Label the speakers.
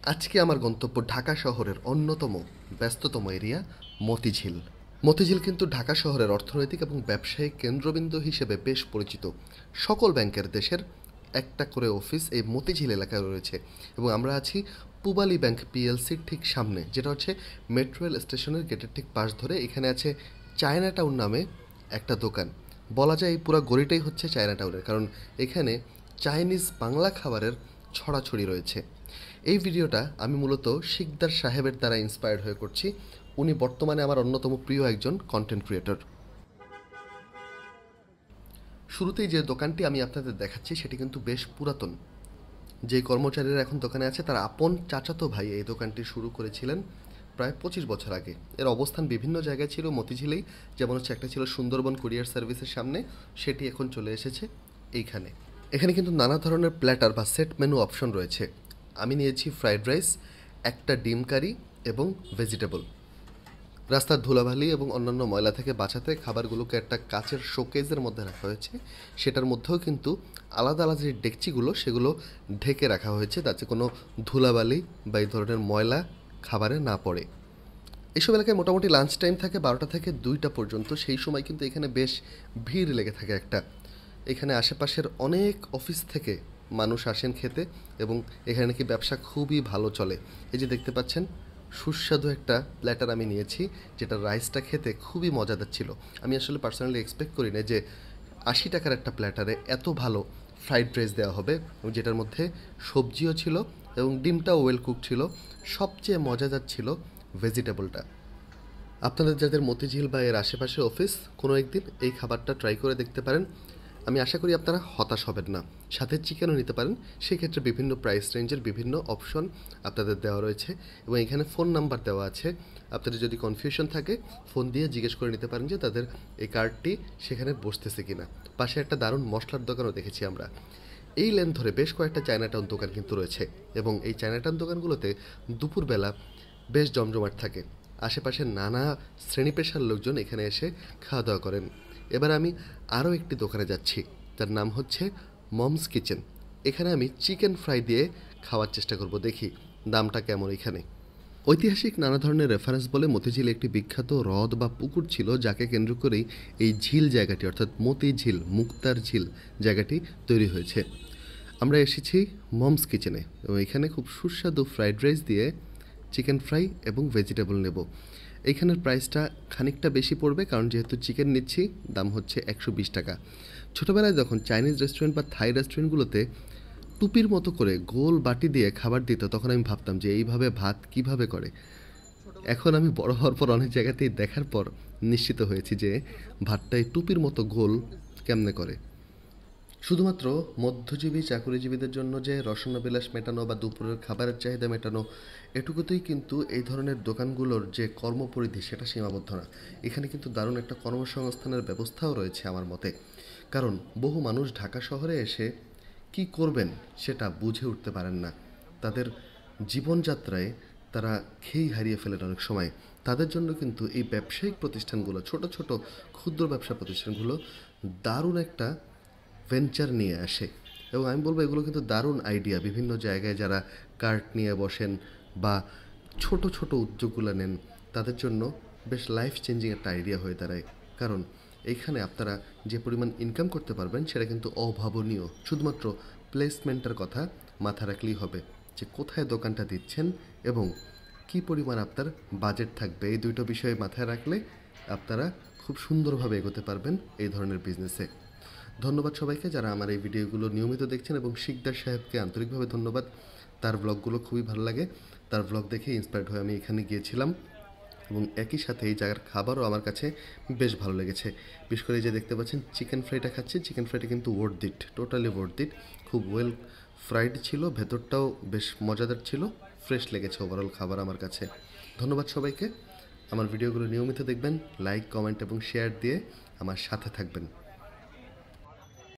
Speaker 1: আজকে আমার গন্তব্য ঢাকা শহরের অন্যতম ব্যস্ততম এরিয়া মতিঝিল। মতিঝিল কিন্তু ঢাকা শহরের অর্থনৈতিক এবং ব্যবসায়িক কেন্দ্রবিন্দু হিসেবে বেশ পরিচিত। সকল ব্যাংকের দেশের একটা করে অফিস এই মতিঝিল এলাকায় রয়েছে এবং আমরা আছি পূবালী ব্যাংক পিএলসির ঠিক সামনে, যেটা হচ্ছে মেট্রো রেল স্টেশনের গেটের ঠিক পাশ ধরে। এখানে আছে চায়না টাউন নামে একটা দোকান। বলা যায় এই পুরো গলিটাই হচ্ছে চায়না টাউনের, কারণ এখানে চাইনিজ বাংলা খাবারের ছড়াছড়ি রয়েছে। এই ভিডিওটা আমি মূলত শিকদার সাহেবের দ্বারা ইন্সপায়ার্ড হয়ে করছি। উনি বর্তমানে আমার অন্যতম প্রিয় একজন কন্টেন্ট ক্রিয়েটর। শুরুতেই যে দোকানটি আমি আপনাদের দেখাচ্ছি সেটি কিন্তু বেশ পুরাতন। যে কর্মচারীরা এখন দোকানে আছে তার আপন চাচাতো ভাই এই দোকানটি শুরু করেছিলেন প্রায় 25 বছর আগে। এর অবস্থান বিভিন্ন জায়গায় ছিল, মতিঝিলেই। যেমন হচ্ছে একটা ছিল সুন্দরবন কুরিয়ার সার্ভিসের সামনে, সেটি এখন চলে এসেছে এইখানে। এখানে কিন্তু নানা ধরনের প্ল্যাটার বা সেট মেনু অপশন রয়েছে। আমি নিয়েছি ফ্রাইড রাইস, একটা ডিম কারি এবং ভেজিটেবল। রাস্তার ধুলাবালি এবং অন্যান্য ময়লা থেকে বাঁচাতে খাবারগুলোকে একটা কাচের শোকেজের মধ্যে রাখা হয়েছে। সেটার মধ্যেও কিন্তু আলাদা আলাদা যে ডেকচিগুলো সেগুলো ঢেকে রাখা হয়েছে, যাতে কোনো ধুলাবালি বা এই ধরনের ময়লা খাবারে না পড়ে। এইসব এলাকায় মোটামুটি লাঞ্চ টাইম থাকে 12টা থেকে 2টা পর্যন্ত। সেই সময় কিন্তু এখানে বেশ ভিড় লেগে থাকে একটা। এখানে আশেপাশের অনেক অফিস থেকে মানুষ আসেন খেতে এবং এখানে নাকি ব্যবসা খুবই ভালো চলে। এই যে দেখতে পাচ্ছেন সুস্বাদু একটা প্ল্যাটার আমি নিয়েছি, যেটা রাইসটা খেতে খুবই মজাদার ছিল। আমি আসলে পার্সোনালি এক্সপেক্ট করি না যে 80 টাকার একটা প্ল্যাটারে এত ভালো ফ্রাইড রাইস দেওয়া হবে, যেটার মধ্যে সবজিও ছিল এবং ডিমটাও ওয়েল কুক ছিল। সবচেয়ে মজাদার ছিল ভেজিটেবলটা। আপনাদের যাদের মতিঝিল বা এর আশেপাশে অফিস, কোনো একদিন এই খাবারটা ট্রাই করে দেখতে পারেন। আমি আশা করি আপনারা হতাশ হবেন না। সাথে চিকেনও নিতে পারেন, সেক্ষেত্রে বিভিন্ন প্রাইস রেঞ্জের বিভিন্ন অপশন আপনাদের দেওয়া রয়েছে এবং এখানে ফোন নাম্বার দেওয়া আছে। আপনাদের যদি কনফিউশন থাকে ফোন দিয়ে জিজ্ঞেস করে নিতে পারেন যে তাদের এই কার্ডটি সেখানে বসতেছে কিনা। পাশে একটা দারুণ মশলার দোকানও দেখেছি আমরা। এই লেন ধরে বেশ কয়েকটা চায়নাটাউন দোকান কিন্তু রয়েছে এবং এই চায়নাটাউন দোকানগুলোতে দুপুরবেলা বেশ জমজমাট থাকে। আশেপাশের নানা শ্রেণী পেশার লোকজন এখানে এসে খাওয়া দাওয়া করেন। এবার আমি আরও একটি দোকানে যাচ্ছি, তার নাম হচ্ছে মমস কিচেন। এখানে আমি চিকেন ফ্রাই দিয়ে খাওয়ার চেষ্টা করব, দেখি দামটা কেমন এখানে। ঐতিহাসিক নানা ধরনের রেফারেন্স বলে মতিঝিল একটি বিখ্যাত হ্রদ বা পুকুর ছিল, যাকে কেন্দ্র করেই এই ঝিল জায়গাটি অর্থাৎ মতিঝিল, মুক্তার ঝিল জায়গাটি তৈরি হয়েছে। আমরা এসেছি মমস কিচেনে এবং এখানে খুব সুস্বাদু ফ্রাইড রাইস দিয়ে চিকেন ফ্রাই এবং ভেজিটেবল নেব। এইখানের প্রাইসটা খানিকটা বেশি পড়বে, কারণ যেহেতু চিকেন নিচ্ছি দাম হচ্ছে 120 টাকা। ছোটোবেলায় যখন চাইনিজ রেস্টুরেন্ট বা থাই রেস্টুরেন্টগুলোতে টুপির মতো করে গোল বাটি দিয়ে খাবার দিত, তখন আমি ভাবতাম যে এইভাবে ভাত কিভাবে করে। এখন আমি বড় হওয়ার পর অনেক জায়গাতেই দেখার পর নিশ্চিত হয়েছি যে ভাতটাই টুপির মতো গোল কেমনে করে। শুধুমাত্র মধ্যজীবী চাকুরিজীবীদের জন্য যে রসনাবিলাস মেটানো বা দুপুরের খাবারের চাহিদা মেটানো, এটুকুতেই কিন্তু এই ধরনের দোকানগুলোর যে কর্মপরিধি সেটা সীমাবদ্ধ না। এখানে কিন্তু দারুণ একটা কর্মসংস্থানের ব্যবস্থাও রয়েছে আমার মতে। কারণ বহু মানুষ ঢাকা শহরে এসে কি করবেন সেটা বুঝে উঠতে পারেন না। তাদের জীবনযাত্রায় তারা খেই হারিয়ে ফেলেন অনেক সময়। তাদের জন্য কিন্তু এই ব্যবসায়িক প্রতিষ্ঠানগুলো, ছোট ছোট ক্ষুদ্র ব্যবসা প্রতিষ্ঠানগুলো দারুণ একটা ভেঞ্চার নিয়ে আসে এবং আমি বলবো এগুলো কিন্তু দারুণ আইডিয়া। বিভিন্ন জায়গায় যারা কার্ট নিয়ে বসেন বা ছোট ছোট উদ্যোগগুলো নেন, তাদের জন্য বেশ লাইফ চেঞ্জিং একটা আইডিয়া হয়ে দাঁড়ায়। কারণ এইখানে আপনারা যে পরিমাণ ইনকাম করতে পারবেন সেটা কিন্তু অভাবনীয়। শুধুমাত্র প্লেসমেন্টের কথা মাথা রাখলেই হবে, যে কোথায় দোকানটা দিচ্ছেন এবং কি পরিমাণ আপনার বাজেট থাকবে। এই দুটো বিষয় মাথায় রাখলে আপনারা খুব সুন্দরভাবে এগোতে পারবেন এই ধরনের বিজনেসে। ধন্যবাদ সবাইকে যারা আমার এই ভিডিওগুলো নিয়মিত দেখছেন এবং শিকদার সাহেবকে আন্তরিকভাবে ধন্যবাদ। তার ব্লগগুলো খুবই ভালো লাগে। তার ব্লগ দেখে ইন্সপায়ার্ড হয়ে আমি এখানে গিয়েছিলাম এবং একই সাথে এই জায়গার খাবারও আমার কাছে বেশ ভালো লেগেছে। বিশেষ করে এই যে দেখতে পাচ্ছেন চিকেন ফ্রাইটা খাচ্ছি, চিকেন ফ্রাইটা কিন্তু worth it, totally worth it. খুব ওয়েল ফ্রাইড ছিল, ভেতরটাও বেশ মজাদার ছিল, ফ্রেশ লেগেছে ওভারঅল খাবার আমার কাছে। ধন্যবাদ সবাইকে। আমার ভিডিওগুলো নিয়মিত দেখবেন, লাইক, কমেন্ট এবং শেয়ার দিয়ে আমার সাথে থাকবেন।